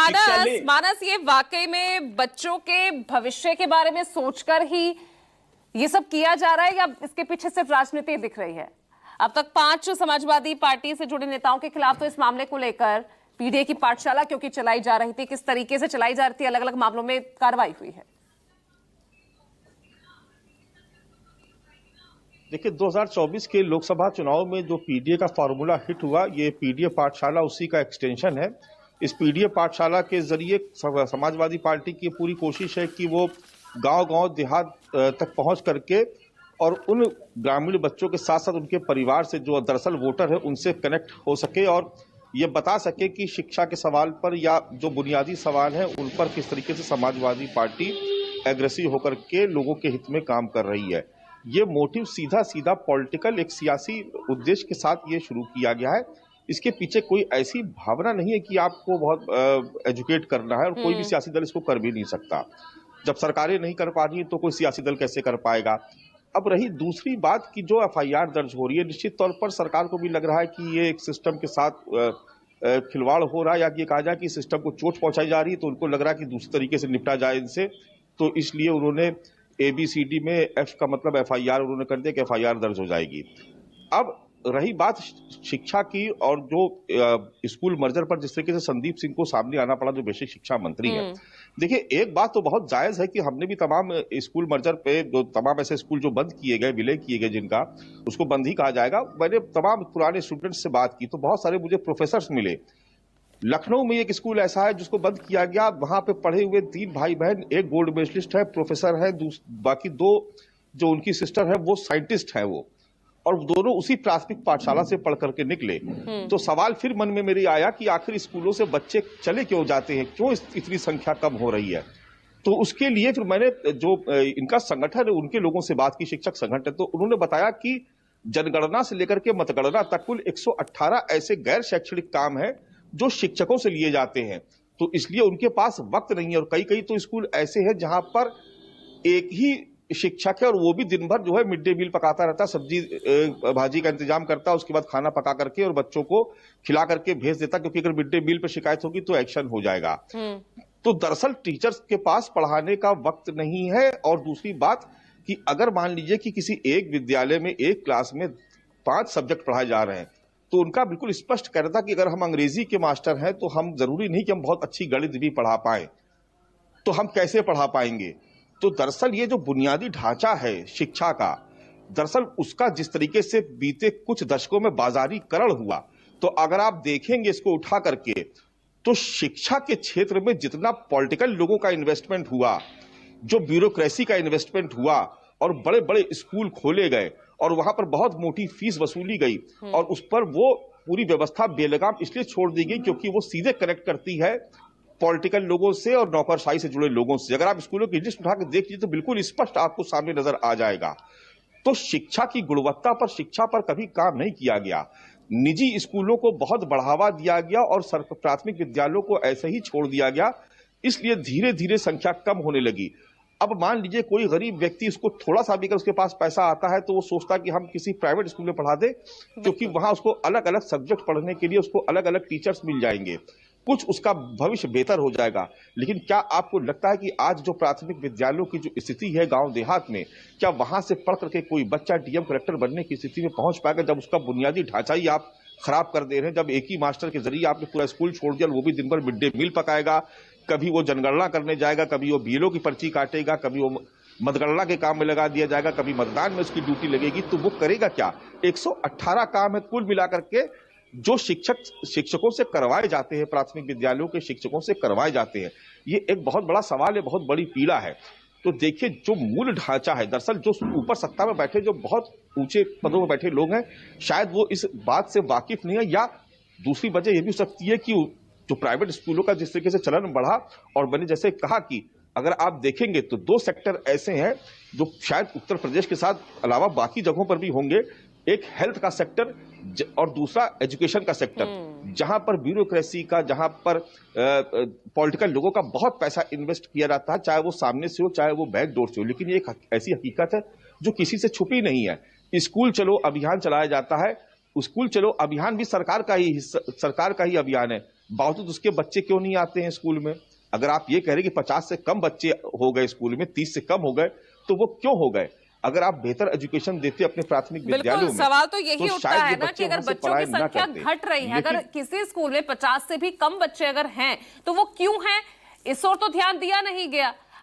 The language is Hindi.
मानस, ये वाकई में बच्चों के भविष्य के बारे में सोचकर ही ये सब किया जा रहा है या इसके पीछे सिर्फ राजनीति दिख रही है? अब तक 5 समाजवादी पार्टी से जुड़े नेताओं के खिलाफ तो इस मामले को लेकर पीडीए की पाठशाला क्योंकि चलाई जा रही थी, किस तरीके से चलाई जा रही थी, अलग अलग मामलों में कार्रवाई हुई है। देखिए 2024 के लोकसभा चुनाव में जो पीडीए का फॉर्मूला हिट हुआ, ये पीडीए पाठशाला उसी का एक्सटेंशन है। इस पीडीए पाठशाला के जरिए समाजवादी पार्टी की पूरी कोशिश है कि वो गांव-गांव देहात तक पहुंच करके और उन ग्रामीण बच्चों के साथ साथ उनके परिवार से जो दरअसल वोटर है उनसे कनेक्ट हो सके और ये बता सके कि शिक्षा के सवाल पर या जो बुनियादी सवाल है उन पर किस तरीके से समाजवादी पार्टी एग्रेसिव होकर के लोगों के हित में काम कर रही है। ये मोटिव सीधा सीधा पॉलिटिकल एक सियासी उद्देश्य के साथ ये शुरू किया गया है। इसके पीछे कोई ऐसी भावना नहीं है कि आपको बहुत एजुकेट करना है और कोई भी सियासी दल इसको कर भी नहीं सकता। जब सरकारें नहीं कर पा रही तो कोई सियासी दल कैसे कर पाएगा। अब रही दूसरी बात कि जो एफआईआर दर्ज हो रही है, निश्चित तौर पर सरकार को भी लग रहा है कि ये एक सिस्टम के साथ खिलवाड़ हो रहा है या ये कहा जाए कि सिस्टम को चोट पहुंचाई जा रही है, तो उनको लग रहा है कि दूसरे तरीके से निपटा जाए इनसे, तो इसलिए उन्होंने ABCD में F का मतलब एफआईआर उन्होंने कर दिया कि एफआईआर दर्ज हो जाएगी। अब रही बात शिक्षा की और जो स्कूल मर्जर पर जिस तरीके से संदीप सिंह को सामने आना पड़ा, जो बेसिक शिक्षा मंत्री है। देखिए एक बात तो बहुत जायज है कि हमने भी तमाम स्कूल मर्जर पे जो तमाम ऐसे स्कूल जो बंद किए गए, विलय किए गए जिनका, उसको बंद ही कहा जाएगा। मैंने तमाम पुराने स्टूडेंट्स से बात की तो बहुत सारे मुझे प्रोफेसर मिले। लखनऊ में एक स्कूल ऐसा है जिसको बंद किया गया, वहां पे पढ़े हुए 3 भाई बहन, एक गोल्ड मेडलिस्ट है, प्रोफेसर है, बाकी 2 जो उनकी सिस्टर है वो साइंटिस्ट है वो, और दोनों उसी प्राथमिक पाठशाला से पढ़ करके निकले। तो सवाल फिर मन में मेरे आया कि आखिर स्कूलों से बच्चे चले क्यों जाते हैं, क्यों इतनी संख्या कम हो रही है। तो उसके लिए फिर मैंने जो इनका संगठन है उनके लोगों से बात की, शिक्षक संगठन, तो उन्होंने बताया कि जनगणना से लेकर के मतगणना तक कुल 118 ऐसे गैर शैक्षणिक काम है जो शिक्षकों से लिए जाते हैं, तो इसलिए उनके पास वक्त नहीं है। और कई तो स्कूल ऐसे हैं जहां पर एक ही शिक्षक है और वो भी दिन भर जो है मिड डे मील पकाता रहता, सब्जी भाजी का इंतजाम करता, उसके बाद खाना पका करके और बच्चों को खिला करके भेज देता, क्योंकि अगर मिड डे मील पर शिकायत होगी तो एक्शन हो जाएगा। तो दरअसल टीचर्स के पास पढ़ाने का वक्त नहीं है। और दूसरी बात कि अगर मान लीजिए कि किसी एक विद्यालय में एक क्लास में 5 सब्जेक्ट पढ़ाए जा रहे हैं, तो उनका बिल्कुल स्पष्ट कहना था कि अगर हम अंग्रेजी के मास्टर हैं तो हम जरूरी नहीं कि हम बहुत अच्छी गणित भी पढ़ा पाए, तो हम कैसे पढ़ा पाएंगे। तो दरअसल ये जो बुनियादी ढांचा है शिक्षा का, दरअसल उसका जिस तरीके से बीते कुछ दशकों में बाजारीकरण हुआ, तो अगर आप देखेंगे इसको उठा करके, तो शिक्षा के क्षेत्र में जितना पॉलिटिकल लोगों का इन्वेस्टमेंट हुआ, जो ब्यूरोक्रेसी का इन्वेस्टमेंट हुआ और बड़े बड़े स्कूल खोले गए और वहां पर बहुत मोटी फीस वसूली गई और उस पर वो पूरी व्यवस्था बेलगाम इसलिए छोड़ दी गई क्योंकि वो सीधे कनेक्ट करती है पॉलिटिकल लोगों से और नौकरशाही से जुड़े लोगों से। अगर आप स्कूलों की लिस्ट उठा के देख लीजिए तो बिल्कुल स्पष्ट आपको सामने नजर आ जाएगा। तो शिक्षा की गुणवत्ता पर, शिक्षा पर कभी काम नहीं किया गया। निजी स्कूलों को बहुत बढ़ावा दिया गया और प्राथमिक विद्यालयों को ऐसे ही छोड़ दिया गया, इसलिए धीरे धीरे संख्या कम होने लगी। अब मान लीजिए कोई गरीब व्यक्ति, उसको थोड़ा सा भी अगर उसके पास पैसा आता है तो वो सोचता कि हम किसी प्राइवेट स्कूल में पढ़ा दे, क्योंकि वहां उसको अलग अलग सब्जेक्ट पढ़ने के लिए उसको अलग अलग टीचर्स मिल जाएंगे, कुछ उसका भविष्य बेहतर हो जाएगा। लेकिन क्या आपको लगता है कि आज जो प्राथमिक विद्यालयों की जो स्थिति है गांव देहात में, क्या वहां से पढ़ करके कोई बच्चा डीएम कलेक्टर बनने की स्थिति में पहुंच पाएगा, जब उसका बुनियादी ढांचा ही आप खराब कर दे रहे हैं, जब एक ही मास्टर के जरिए आपने पूरा स्कूल छोड़ दिया, वो भी दिन भर मिड डे मील पकाएगा, कभी वो जनगणना करने जाएगा, कभी वो बीएलओ की पर्ची काटेगा, कभी वो मतगणना के काम में लगा दिया जाएगा, कभी मतदान में उसकी ड्यूटी लगेगी, तो वो करेगा क्या। 118 काम है कुल मिलाकर के जो शिक्षकों से करवाए जाते हैं, प्राथमिक विद्यालयों के शिक्षकों से करवाए जाते हैं। ये एक बहुत बड़ा सवाल है, बहुत बड़ी पीड़ा है। तो देखिए जो मूल ढांचा है, दरअसल जो ऊपर सत्ता में बैठे, जो बहुत ऊंचे पदों में बैठे लोग हैं, शायद वो इस बात से वाकिफ नहीं है, या दूसरी वजह यह भी हो सकती है कि जो प्राइवेट स्कूलों का जिस तरीके से चलन बढ़ा, और मैंने जैसे कहा कि अगर आप देखेंगे तो 2 सेक्टर ऐसे हैं जो शायद उत्तर प्रदेश के साथ अलावा बाकी जगहों पर भी होंगे। एक हेल्थ का सेक्टर और दूसरा एजुकेशन का सेक्टर, जहां पर ब्यूरोक्रेसी का, जहां पर पॉलिटिकल लोगों का बहुत पैसा इन्वेस्ट किया जाता है, चाहे वो सामने से हो चाहे वो बैक डोर से हो। लेकिन ये एक ऐसी हकीकत है जो किसी से छुपी नहीं है। स्कूल चलो अभियान चलाया जाता है, स्कूल चलो अभियान भी सरकार का ही अभियान है, बावजूद उसके बच्चे क्यों नहीं आते हैं स्कूल में? अगर आप ये कह रहे हैं कि 50 से कम बच्चे हो गए स्कूल में, 30 से कम हो गए, तो वो क्यों हो गए? अगर आप बेहतर एजुकेशन देते अपने प्राथमिक विद्यालयों बिल्कुल, में, सवाल तो यही उठता शायद ये है ना कि अगर वहां से बच्चों की पढ़ाई ना संख्या करते। घट रही है, अगर लेकिन किसी स्कूल में 50 से भी कम बच्चे अगर हैं, तो वो क्यों हैं, इस ओर तो ध्यान दिया नहीं गया।